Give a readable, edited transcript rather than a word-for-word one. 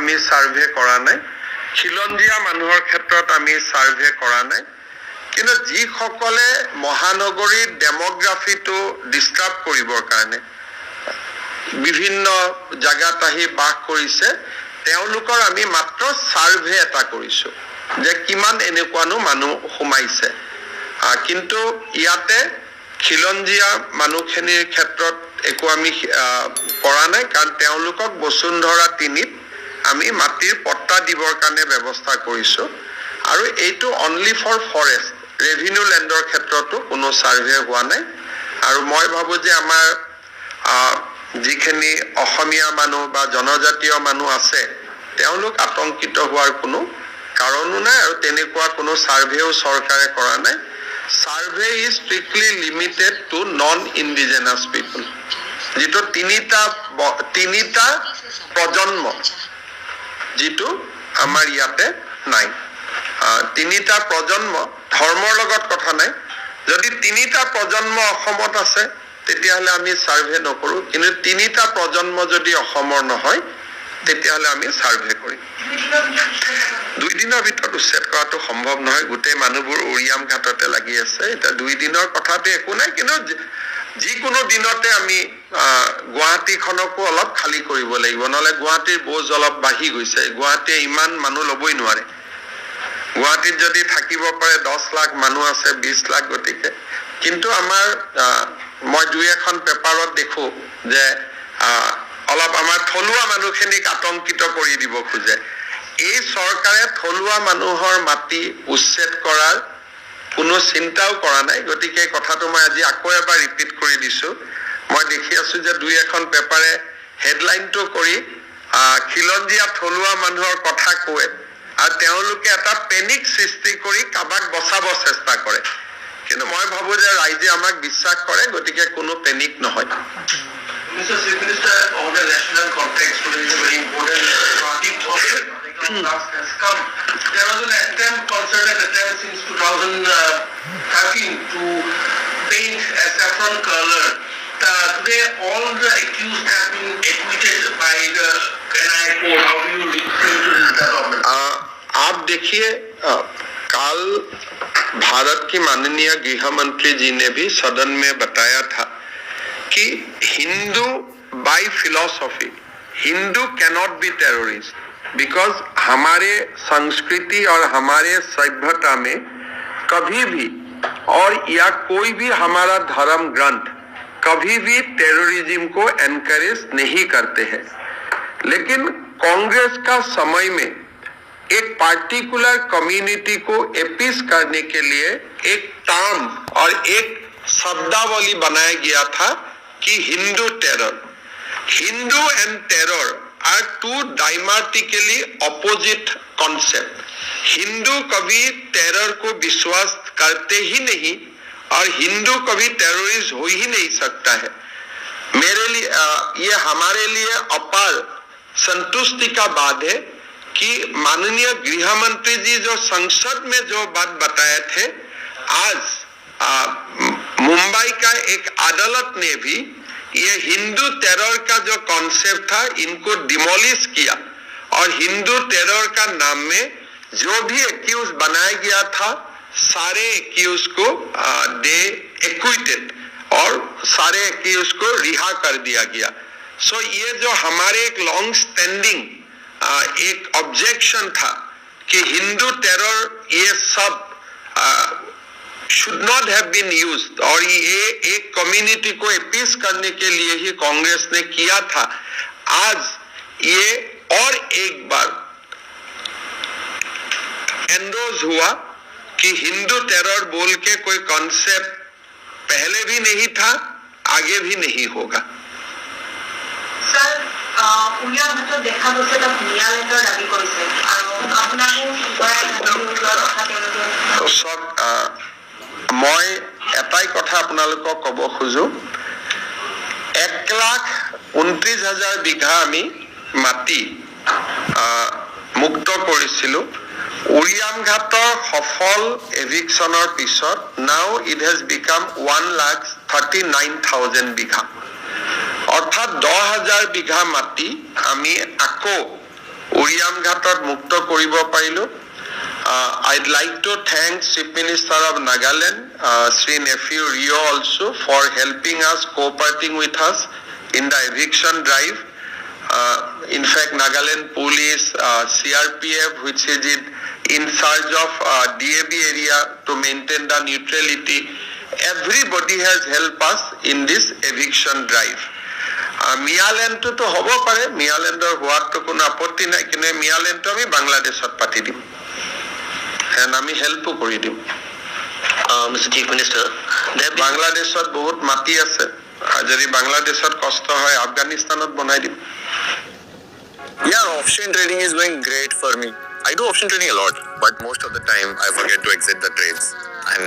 আমি সাৰ্ভে কৰা নাই, খিলঞ্জীয়া মানুহৰ ক্ষেত্ৰত আমি সাৰ্ভে কৰা নাই, কিন্তু যিসকলে মহানগৰীৰ ডেমোগ্ৰাফিটো ডিস্টাৰ্ব কৰিবৰ কাৰণে বিভিন্ন জায়গাত আহি বাস কৰিছে, তেওঁলোকৰ আমি মাত্ৰ সাৰ্ভে এটা কৰিছো যে কিমান এনেকুৱানো মানুহ সোমাইছে। কিন্তু ইয়াতে খিলঞ্জীয়া মানুহখিনিৰ ক্ষেত্ৰত একো আমি কৰা নাই, কাৰণ তেওঁলোকক বসুন্ধৰা 3ত আমি মাটিৰ পট্টা দিবৰ কাৰণে ব্যৱস্থা কৰিছো। আৰু এইটো অনলি ফৰ ফৰেষ্ট, ৰেভিনিউ ল্যান্ডৰ ক্ষেত্ৰতো কোনো সাৰ্ভে হোৱা নাই। আৰু মই ভাবো যে আমাৰ যিখিনি অসমীয়া মানুহ বা জনজাতীয় মানুহ আছে তেওঁলোক আতংকিত হোৱাৰ কোনো কাৰণো নাই, আৰু তেনেকুৱা কোনো সাৰ্ভেও চৰকাৰে কৰা নাই। Survey is strictly limited to non indigenous people, যেটো তিনিটা প্ৰজন্ম যেটো আমাৰ ইয়াতে নাই। তিনিটা প্ৰজন্ম ধৰ্মৰ লগত কথা নাই, যদি তিনিটা প্ৰজন্ম অসমত আছে তেতিয়াহলে আমি সাৰ্ভে নকৰো, কিন্তু তিনিটা প্ৰজন্ম যদি অসমৰ নহয় তেতিয়াহলে আমি সাৰ্ভে কৰিম। 2 দিনৰ ভিতৰত উচ্ছেদ কৰাটো সম্ভৱ নহয়, গোটেই মানুহবোৰ উৰিয়াম ঘাটতে লাগি আছে। এটা 2 দিনৰ কথাতে একো নাই, কিন্তু যিকোনো দিনতে আমি গুৱাহাটীখনকো অলপ খালী কৰিব লাগিব, নহলে গুৱাহাটীৰ বোজ অলপ বাঢ়ি গৈছে। গুৱাহাটীয়ে ইমান মানুহ ল'বই নোৱাৰে। গুৱাহাটীত যদি থাকিব পাৰে 10 লাখ মানুহ আছে, 20 লাখ, গতিকে কিন্তু আমাৰ মই 2-এখন পেপাৰত দেখো যে অলপ আমাৰ থলুৱা মানুহখিনিক আতংকিত কৰি দিব খোজে। এই চৰকাৰে থলুৱা মানুহৰ মাটি উচ্ছেদ কৰাৰ কোনো চিন্তাও কৰা নাই। গতিকে কথাটো মই আজি আকৌ এবাৰ ৰিপিট কৰি দিছো। মই দেখি আছো যে 2-এখন পেপাৰে হেডলাইনটো কৰি খিলঞ্জীয়া থলুৱা মানুহৰ কথা কয়, আৰু তেওঁলোকে এটা পেনিক সৃষ্টি কৰি কাবাক বচাব চেষ্টা কৰে। কিন্তু মই ভাবো যে ৰাইজে আমাক বিশ্বাস কৰে, গতিকে কোনো পেনিক নহয়। Mr. Chief Minister, on the national context, today is a very important task has come. There was an attempt, concerted attempt since 2013 to paint a saffron color. Today, all the accused have been acquitted by the NIA court. How do you respond to this development? आप देखिए, कल भारत की माननीय गृह मंत्री जी ने भी सदन में बताया था कि Hindu by philosophy, Hindu cannot be terrorist, because हमारे संस्कृति और हमारे सभ्यता में कभी भी और या कोई भी हमारा धर्म ग्रंथ कभी भी टेररिज्म को एनकरेज नहीं करते हैं। लेकिन कांग्रेस का समय में एक पार्टिकुलर कम्युनिटी को एपीस करने के लिए एक टर्म और एक शब्दावली बनाया गया था कि Hindu terror. Hindu and terror are 2 diametrically opposite concept. Hindu कभी टेरर को विश्वास करते ही नहीं, और हिंदू कभी टेररिस्ट हो ही नहीं सकता है। मेरे लिए ये हमारे लिए अपार संतुष्टि का बात है कि माननीय गृह मंत्री जी जो संसद में जो बात बताए थे, आज मुंबई का एक अदालत ने भी ये हिंदू टेरर का जो कॉन्सेप्ट था इनको डिमोलिश किया, और हिंदू टेरर का नाम में जो भी एक्यूज बनाया गया था सारे एक्यूज को दे एक्विटेड, और सारे एक्यूज को रिहा कर दिया गया। सो ये जो हमारे एक लॉन्ग स्टैंडिंग एक ऑब्जेक्शन था कि हिंदू टेरर ये सब should not have been used, और ये एक कम्युनिटी को अपीस करने के लिए ही कांग्रेस ने किया था, आज ये और एक बार एंडोर्स हुआ कि हिंदू टेरर बोल के कोई कॉन्सेप्ट पहले भी नहीं था, आगे भी नहीं होगा। सर, উলিয়াম হাতত দেখা গৈছে তাত নিয়ালেণ্ডৰ দাবী কৰিছে, আৰু আপোনাকো মই এটাই কথা আপোনালোকক ক'ব খোজো, 1,29,000 বিঘা আমি মাটি মুক্ত কৰিছিলো। উৰিয়াম ঘাটৰ সফল এভিকশ্যনৰ পিছত নাও ইট হেজ বিকাম 1,39,000 বিঘা, অৰ্থাৎ 10,000 বিঘা মাটি আমি আকৌ উৰিয়াম ঘাটত মুক্ত কৰিব পাৰিলো। I'd like to thank Chief Minister of Nagaland, Sri Nephew Rio also for helping us, cooperating with us in the eviction drive. In fact, Nagaland Police, CRPF, which is in charge of DAB area to maintain the neutrality, everybody has helped us in this eviction drive. মিয়ালেণ্ডটো হ'ব পাৰে, মিয়ালেণ্ডৰ হোৱাটো কোনো আপত্তি নাই, কিন্তু মিয়ালেণ্ডটো আমি বাংলাদেশত পাতি দিম and আমি হেল্পো কৰি দিম। Mr. Chief Minister, বাংলাদেশত বহুত মাটি আছে, যদি বাংলাদেশত কষ্ট হয় আফগানিস্তানত বনাই দিম। Yeah, option trading is going great for me. I do option trading a lot, but most of the time I forget to exit the trades. And